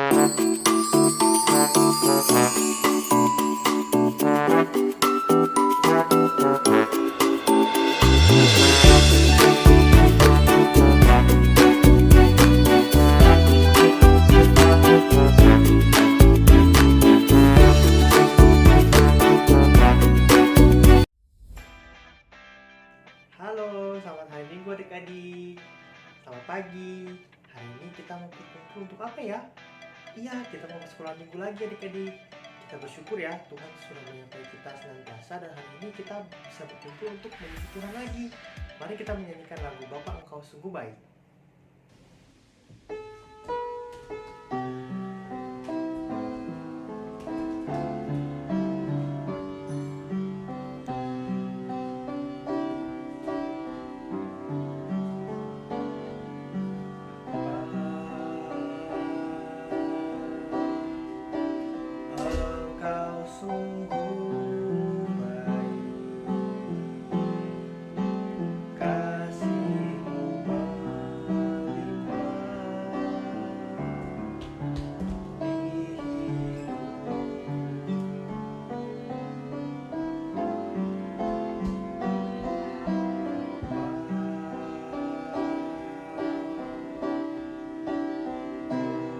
Halo, selamat hari Minggu adik-adik. Selamat pagi. Hari ini kita mau berkumpul untuk apa ya? Iya, kita mau ke sekolah minggu lagi adik-adik. Kita bersyukur ya, Tuhan sudah menyertai kita senantiasa dan hari ini kita bisa berkumpul untuk memuji Tuhan lagi. Mari kita menyanyikan lagu Bapa Engkau Sungguh Baik. Engkau sungguh baik, kasih-Mu melimpah di hidupku.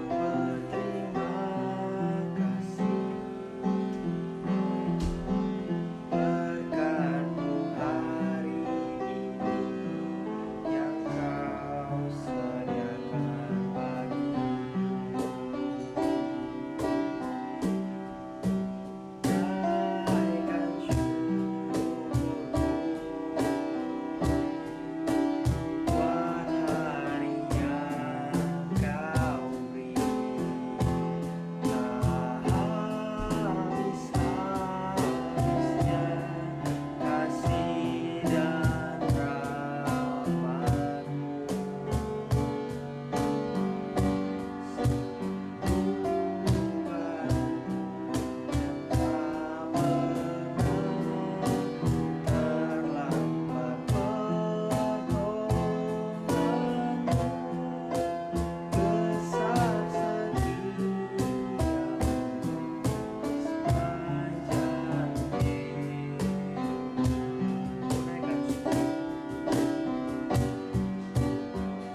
Berterima kasih berkat-Mu hari ini yang Kau sediakan bagiku. Naikkan syukurku buat hari yang Kau beri. Tak habis-habisnya kasih dan rahmat-Mu.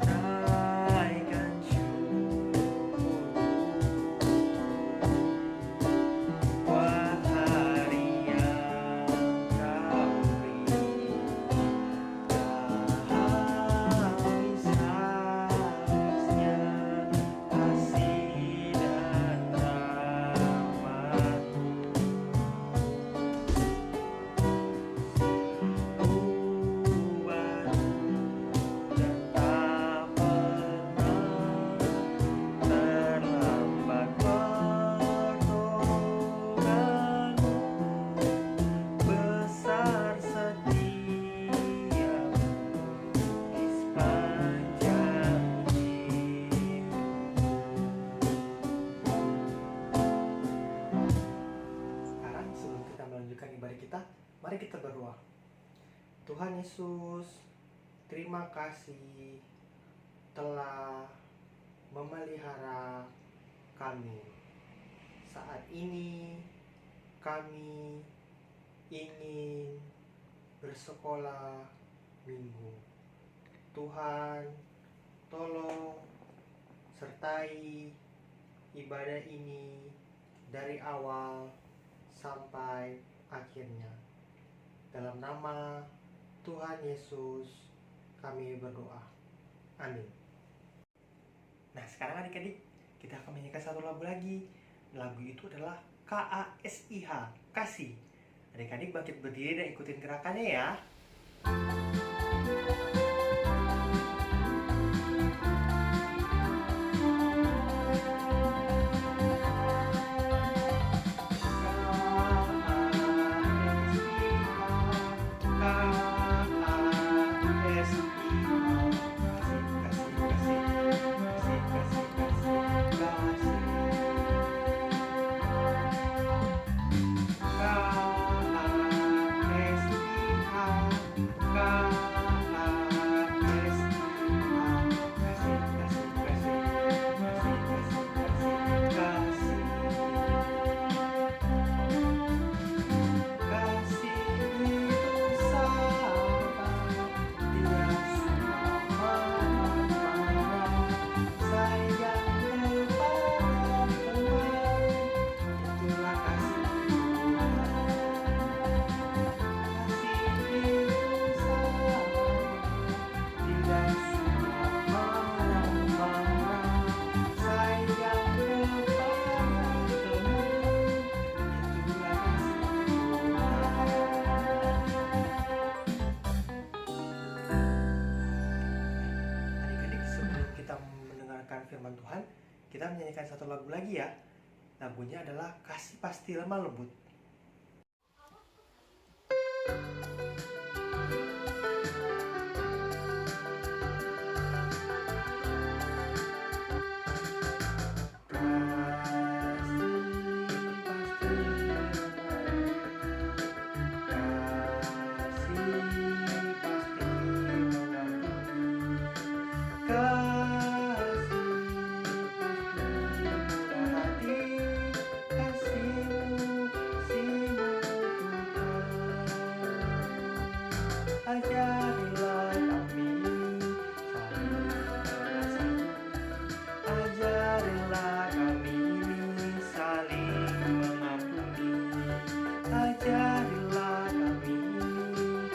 Naikkan syukurku buat hari yang Kau beri. Tak habis-habisnya kasih dan rahmat-Mu. Baru dan tak pernah terlambat pertolongan-Mu. Besar setiamu di sepanjang hidup. Sekarang sebelum kita melanjutkan ibadah kita, mari kita berdoa. Tuhan Yesus, terima kasih telah memelihara kami. Saat ini kami ingin bersekolah minggu. Tuhan, tolong sertai ibadah ini dari awal sampai akhirnya. Dalam nama Tuhan Yesus kami berdoa. Amin. Nah, sekarang adik-adik kita akan menyanyikan satu lagu lagi. Lagu itu adalah KASIH, Kasih. Adik-adik bangkit berdiri dan ikutin gerakannya ya. sekarang nyanyikan satu lagu lagi ya. Lagunya adalah Kasih Pasti Lemah Lembut. Ajarilah kami saling mengasihi. Ajarilah kami saling mengampuni. Ajarilah kami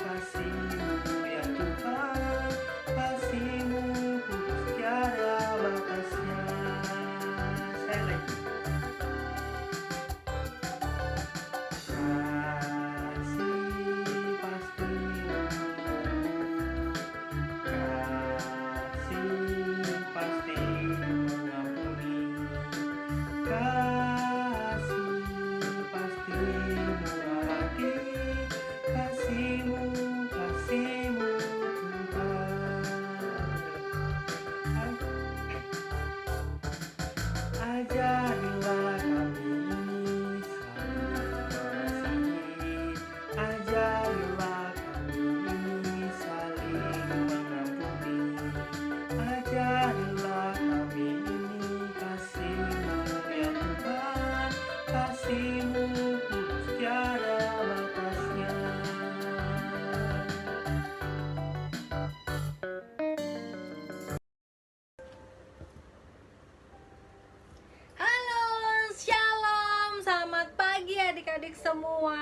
kasih-Mu ya Tuhan. Kasih-Mu kudus tiada batasnya. Saya lagi. Ajarilah kami saling mengasihi. Ajarilah kami saling mengampuni. Ajarilah kami kasih-Mu ya Tuhan. Kasih-Mu kudus tiada batasnya. Halo, shalom, selamat pagi adik-adik semua.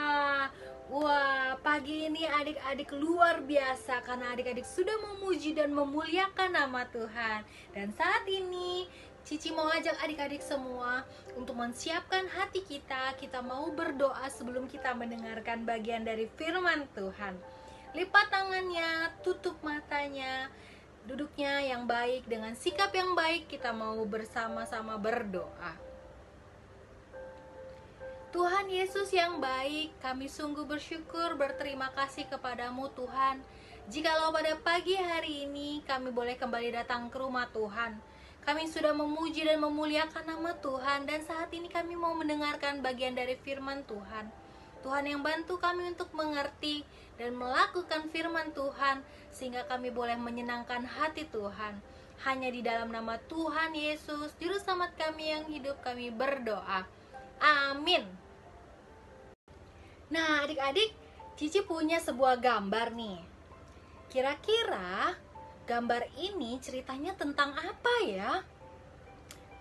Wah, pagi ini adik-adik luar biasa karena adik-adik sudah memuji dan memuliakan nama Tuhan. Dan saat ini Cici mau ajak adik-adik semua untuk mensiapkan hati kita. Kita mau berdoa sebelum kita mendengarkan bagian dari firman Tuhan. Lipat tangannya, tutup matanya, duduknya yang baik, dengan sikap yang baik kita mau bersama-sama berdoa. Tuhan Yesus yang baik, kami sungguh bersyukur, berterima kasih kepadamu Tuhan. Jikalau pada pagi hari ini kami boleh kembali datang ke rumah Tuhan, kami sudah memuji dan memuliakan nama Tuhan. Dan saat ini kami mau mendengarkan bagian dari firman Tuhan. Tuhan yang bantu kami untuk mengerti dan melakukan firman Tuhan, sehingga kami boleh menyenangkan hati Tuhan. Hanya di dalam nama Tuhan Yesus, Juru Selamat kami yang hidup, kami berdoa. Amin. Nah adik-adik, Cici punya sebuah gambar nih. Kira-kira gambar ini ceritanya tentang apa ya?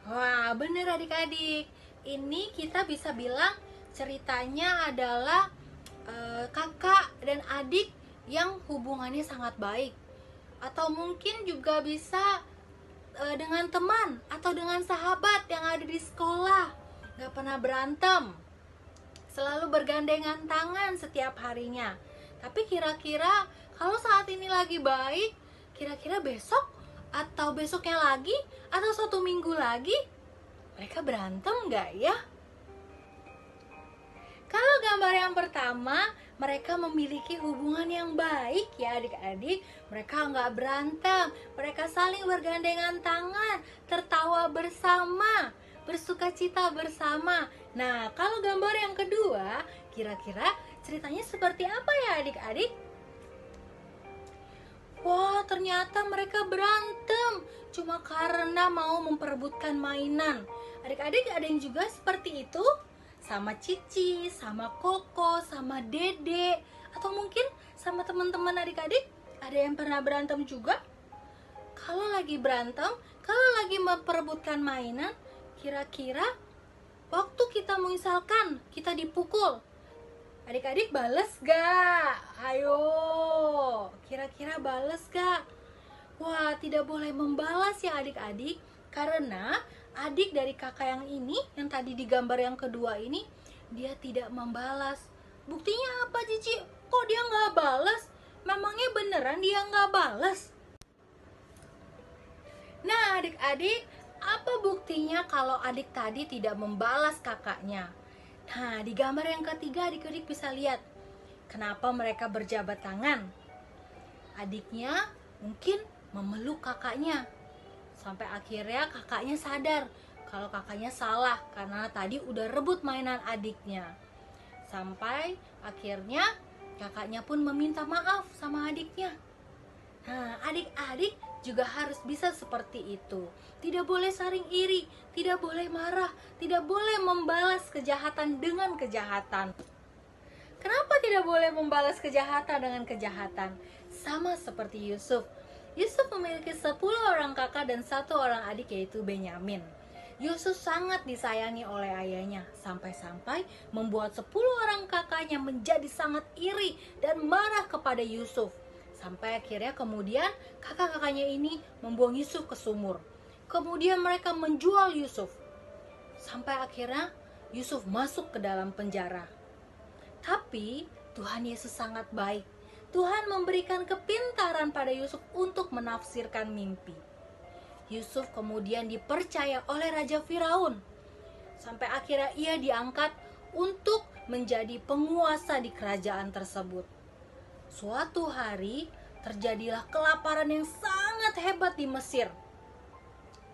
Wah, bener adik-adik. Ini kita bisa bilang ceritanya adalah kakak dan adik yang hubungannya sangat baik. Atau mungkin juga bisa dengan teman atau dengan sahabat yang ada di sekolah. Gak pernah berantem, selalu bergandengan tangan setiap harinya. Tapi kira-kira kalau saat ini lagi baik, kira-kira besok atau besoknya lagi atau 1 minggu lagi mereka berantem nggak ya? Kalau gambar yang pertama, mereka memiliki hubungan yang baik ya adik-adik. Mereka nggak berantem, mereka saling bergandengan tangan, tertawa bersama, bersukacita bersama. Nah, kalau gambar yang kedua, kira-kira ceritanya seperti apa ya adik-adik? Wah, ternyata mereka berantem cuma karena mau memperebutkan mainan. Adik-adik ada yang juga seperti itu? Sama Cici, sama Koko, sama Dede, atau mungkin sama teman-teman adik-adik? Ada yang pernah berantem juga? Kalau lagi berantem, kalau lagi memperebutkan mainan, kira-kira waktu kita misalkan kita dipukul, adik-adik bales gak? Ayo, kira-kira bales gak? Wah, tidak boleh membalas ya adik-adik. Karena adik dari kakak yang ini, yang tadi di gambar yang kedua ini, dia tidak membalas. Buktinya apa Cici? Kok dia gak balas? Memangnya beneran dia gak balas? Nah adik-adik, Apa buktinya kalau adik tadi tidak membalas kakaknya? Nah, di gambar yang ketiga adik-adik bisa lihat kenapa mereka berjabat tangan. Adiknya mungkin memeluk kakaknya. Sampai akhirnya kakaknya sadar kalau kakaknya salah karena tadi udah rebut mainan adiknya. Sampai akhirnya kakaknya pun meminta maaf sama adiknya. Nah, adik-adik juga harus bisa seperti itu. Tidak boleh saling iri, tidak boleh marah, tidak boleh membalas kejahatan dengan kejahatan. Kenapa tidak boleh membalas kejahatan dengan kejahatan? Sama seperti Yusuf. Yusuf memiliki 10 orang kakak dan 1 orang adik, yaitu Benyamin. Yusuf sangat disayangi oleh ayahnya, sampai-sampai membuat 10 orang kakaknya menjadi sangat iri dan marah kepada Yusuf. Sampai akhirnya kemudian kakak-kakaknya ini membuang Yusuf ke sumur. Kemudian mereka menjual Yusuf. Sampai akhirnya Yusuf masuk ke dalam penjara. Tapi Tuhan Yesus sangat baik. Tuhan memberikan kepintaran pada Yusuf untuk menafsirkan mimpi. Yusuf kemudian dipercaya oleh Raja Firaun. Sampai akhirnya ia diangkat untuk menjadi penguasa di kerajaan tersebut. Suatu hari terjadilah kelaparan yang sangat hebat di Mesir.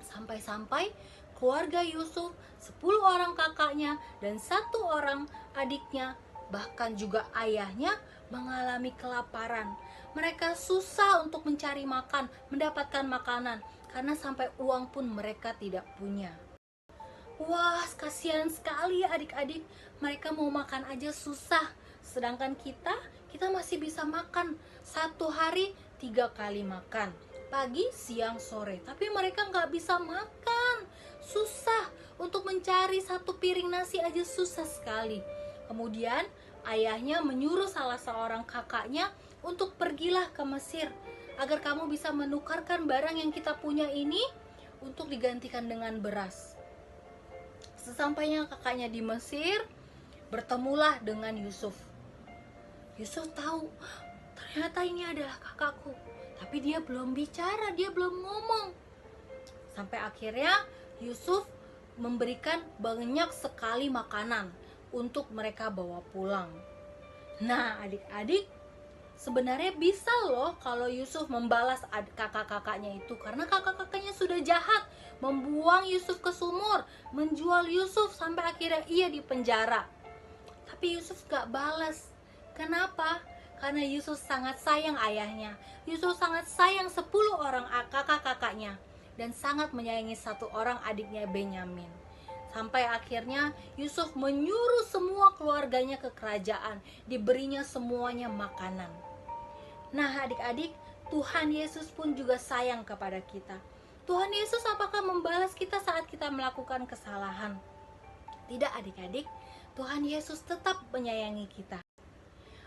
Sampai-sampai keluarga Yusuf, 10 orang kakaknya dan 1 orang adiknya, bahkan juga ayahnya mengalami kelaparan. Mereka susah untuk mencari makan, mendapatkan makanan, karena sampai uang pun mereka tidak punya. Wah, kasihan sekali ya adik-adik. Mereka mau makan aja susah. Sedangkan kita masih bisa makan 1 hari 3 kali makan. Pagi, siang, sore. Tapi mereka nggak bisa makan. Susah. Untuk mencari 1 piring nasi aja susah sekali. Kemudian ayahnya menyuruh salah seorang kakaknya untuk pergilah ke Mesir, agar kamu bisa menukarkan barang yang kita punya ini untuk digantikan dengan beras. Sesampainya kakaknya di Mesir, bertemulah dengan Yusuf. Yusuf tahu, ternyata ini adalah kakakku. Tapi dia belum bicara, dia belum ngomong. Sampai akhirnya Yusuf memberikan banyak sekali makanan untuk mereka bawa pulang. Nah, adik-adik, sebenarnya bisa loh kalau Yusuf membalas kakak-kakaknya itu, karena kakak-kakaknya sudah jahat, membuang Yusuf ke sumur, menjual Yusuf sampai akhirnya ia dipenjara. Tapi Yusuf gak balas. Kenapa? Karena Yusuf sangat sayang ayahnya. Yusuf sangat sayang 10 orang kakak-kakaknya dan sangat menyayangi 1 orang adiknya Benyamin. Sampai akhirnya Yusuf menyuruh semua keluarganya ke kerajaan, diberinya semuanya makanan. Nah, adik-adik, Tuhan Yesus pun juga sayang kepada kita. Tuhan Yesus apakah membalas kita saat kita melakukan kesalahan? Tidak, adik-adik. Tuhan Yesus tetap menyayangi kita.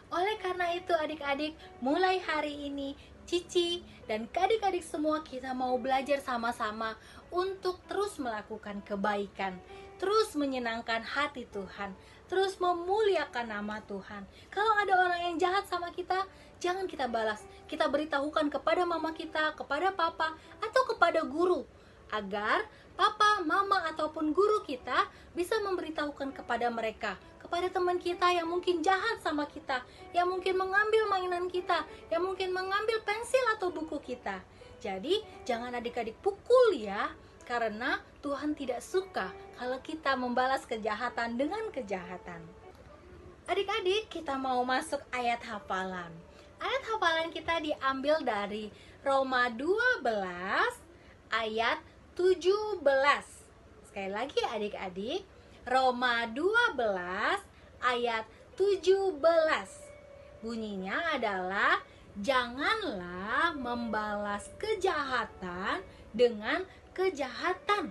Oleh karena itu adik-adik, mulai hari ini Cici dan adik-adik semua kita mau belajar sama-sama untuk terus melakukan kebaikan, terus menyenangkan hati Tuhan, terus memuliakan nama Tuhan. Kalau ada orang yang jahat sama kita, jangan kita balas. Kita beritahukan kepada mama kita, kepada papa, atau kepada guru, agar papa, mama, ataupun guru kita bisa memberitahukan kepada mereka, kepada teman kita yang mungkin jahat sama kita, yang mungkin mengambil mainan kita, yang mungkin mengambil pensil atau buku kita. Jadi jangan adik-adik pukul ya, karena Tuhan tidak suka kalau kita membalas kejahatan dengan kejahatan. Adik-adik, kita mau masuk ayat hafalan. Ayat hafalan kita diambil dari Roma 12 ayat 17. Sekali lagi adik-adik, Roma 12 ayat 17. Bunyinya adalah, janganlah membalas kejahatan dengan kejahatan.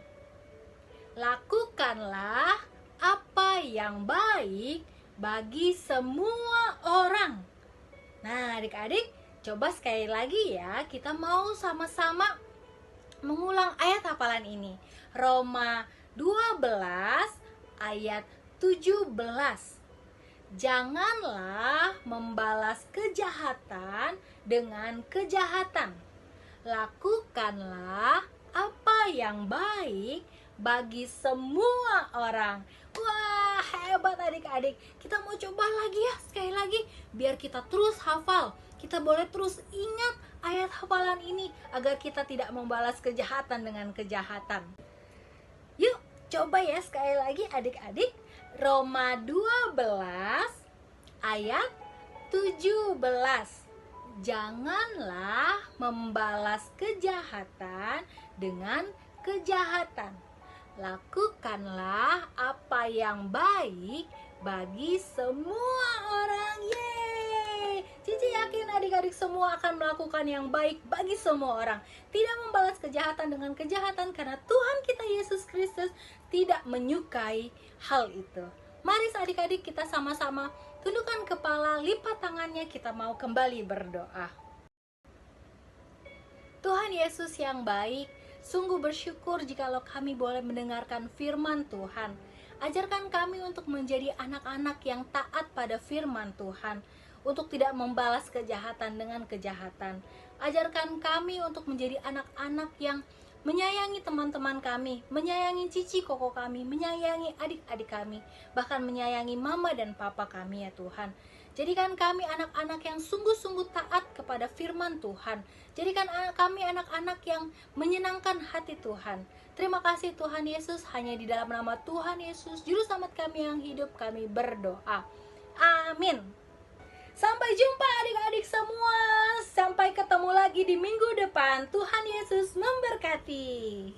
Lakukanlah apa yang baik bagi semua orang. Nah, adik-adik, coba sekali lagi ya, kita mau sama-sama mengulang ayat hafalan ini. Roma 12 ayat 17. Janganlah membalas kejahatan dengan kejahatan. Lakukanlah apa yang baik bagi semua orang. Wah, hebat adik-adik. Kita mau coba lagi ya, sekali lagi, biar kita terus hafal. Kita boleh terus ingat ayat hafalan ini agar kita tidak membalas kejahatan dengan kejahatan. Yuk, coba ya sekali lagi adik-adik. Roma 12 ayat 17. Janganlah membalas kejahatan dengan kejahatan. Lakukanlah apa yang baik bagi semua orang. Yeay! Cici yakin adik-adik semua akan melakukan yang baik bagi semua orang. Tidak membalas kejahatan dengan kejahatan karena Tuhan kita Yesus Kristus tidak menyukai hal itu. Mari adik-adik kita sama-sama tundukkan kepala, lipat tangannya, kita mau kembali berdoa. Tuhan Yesus yang baik, sungguh bersyukur jikalau kami boleh mendengarkan firman Tuhan. Ajarkan kami untuk menjadi anak-anak yang taat pada firman Tuhan, untuk tidak membalas kejahatan dengan kejahatan. Ajarkan kami untuk menjadi anak-anak yang menyayangi teman-teman kami, menyayangi cici koko kami, menyayangi adik-adik kami, bahkan menyayangi mama dan papa kami ya Tuhan. Jadikan kami anak-anak yang sungguh-sungguh taat kepada firman Tuhan. Jadikan kami anak-anak yang menyenangkan hati Tuhan. Terima kasih Tuhan Yesus, hanya di dalam nama Tuhan Yesus, Juru Selamat kami yang hidup, kami berdoa. Amin. Sampai jumpa adik-adik semua. Sampai ketemu lagi di minggu depan. Tuhan Yesus memberkati.